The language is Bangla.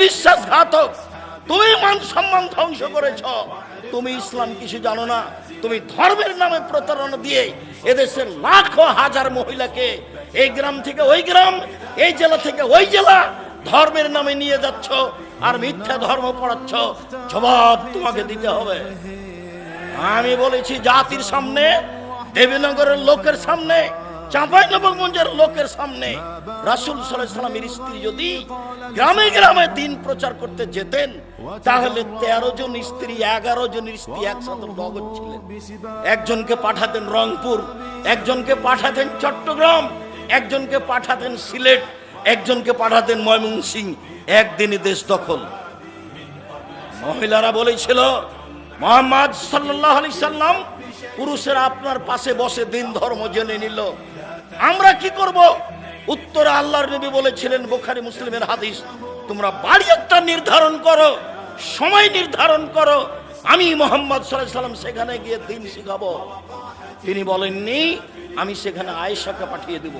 বিশ্বাসঘাতক, তুমি মান সম্মান ধ্বংস করেছ, তুমি ইসলাম কিছু জানো না, তুমি ধর্মের নামে প্রতারণা দিয়ে এদেশের লাখো হাজার মহিলাকে এই গ্রাম থেকে ওই গ্রাম, এই জেলা থেকে ওই জেলা ধর্মের নামে নিয়ে যাচ্ছ আর মিথ্যা ধর্ম পড়াচ্ছ, জবাব তোমাকে দিতে হবে। আমি বলেছি জাতির সামনে, দেবীনগরের লোকের সামনে, চাঁপাইনবাবগঞ্জের লোকের সামনে, রাসূল সাল্লাল্লাহু আলাইহি ওয়াসাল্লামের স্ত্রী যদি গ্রামে গ্রামে দিন প্রচার করতে যেতেন তাহলে 13 জন স্ত্রী 11 জনের স্ত্রী একসাথে নগদ ছিলেন। একজনকে পাঠাতেন রংপুর, একজনকে পাঠাতেন চট্টগ্রাম, একজনকে পাঠাতেন সিলেট, একজনকে পাঠাতেন ময়মনসিংহ। একদিনই দেশ দখল। মহিলারা বলেছিল মুহাম্মদ সাল্লাল্লাহু আলাইহি সাল্লাম পুরুষেরা আপনার পাশে বসে দিন ধর্ম জেনে নিল, আমরা কি করব? উত্তরে আল্লাহর নবী বলেছিলেন, বুখারী মুসলিমের হাদিস, তোমরা বাড়ি একটা নির্ধারণ করো, সময় নির্ধারণ করো, আমি মুহাম্মদ সাল্লাল্লাহু আলাইহি সাল্লাম সেখানে গিয়ে দিন শিখাবো। তিনি বলেননি আমি সেখানে আয়েশাকে পাঠিয়ে দেব।